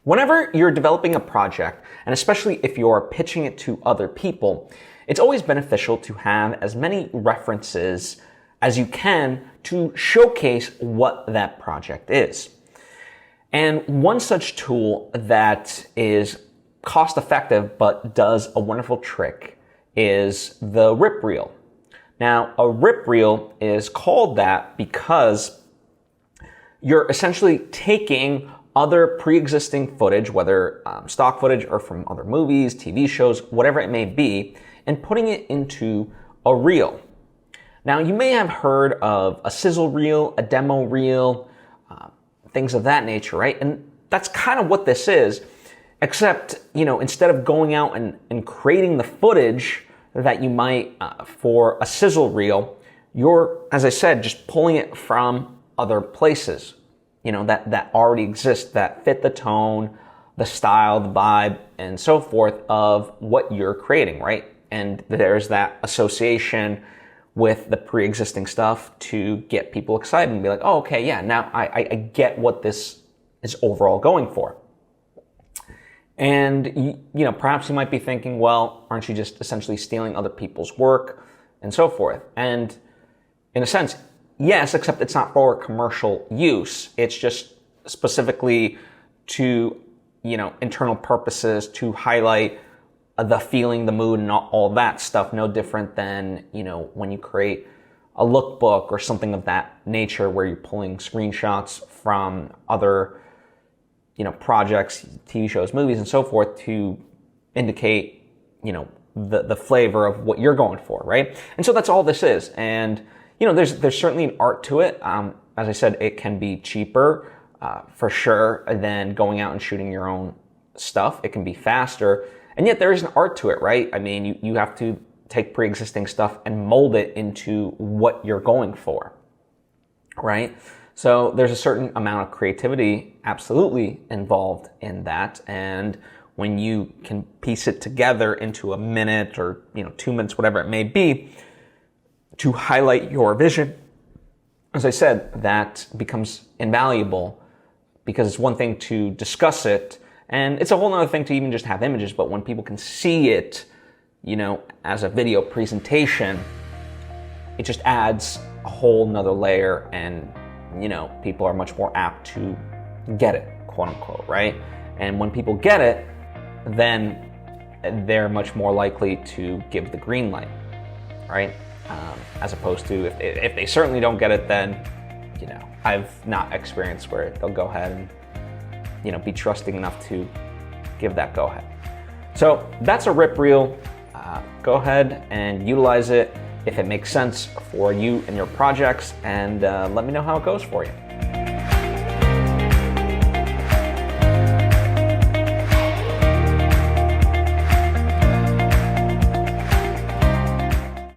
Whenever you're developing a project, and especially if you're pitching it to other people, it's always beneficial to have as many references as you can to showcase what that project is. And one such tool that is cost effective but does a wonderful trick is the rip reel. Now, a rip reel is called that because you're essentially taking other pre-existing footage, whether stock footage or from other movies, TV shows, whatever it may be, and putting it into a reel. Now, you may have heard of a sizzle reel, a demo reel, things of that nature, right? And that's kind of what this is, except, instead of going out and creating the footage that you might for a sizzle reel, you're, as I said, just pulling it from other places, that already exist, that fit the tone, the style, the vibe, and so forth of what you're creating, right? And there's that association with the pre-existing stuff to get people excited and be like, oh, okay, yeah, now I get what this is overall going for. And, perhaps you might be thinking, well, aren't you just essentially stealing other people's work and so forth? And in a sense, yes, except it's not for commercial use. It's just specifically to, internal purposes to highlight the feeling, the mood, and all that stuff. No different than, when you create a lookbook or something of that nature where you're pulling screenshots from other, projects, TV shows, movies, and so forth to indicate, the flavor of what you're going for, right? And so that's all this is. And, there's certainly an art to it. As I said, it can be cheaper, for sure, than going out and shooting your own stuff. It can be faster. And yet there is an art to it, right? I mean, you have to take pre-existing stuff and mold it into what you're going for, right? So there's a certain amount of creativity absolutely involved in that. And when you can piece it together into a minute or, 2 minutes, whatever it may be, to highlight your vision, as I said, that becomes invaluable because it's one thing to discuss it, and it's a whole other thing to even just have images, but when people can see it, as a video presentation, it just adds a whole nother layer, and, people are much more apt to get it, quote unquote, right? And when people get it, then they're much more likely to give the green light, right? As opposed to if they certainly don't get it, then, I've not experienced where they'll go ahead and, be trusting enough to give that go ahead. So that's a rip reel. Go ahead and utilize it if it makes sense for you and your projects, and let me know how it goes for you.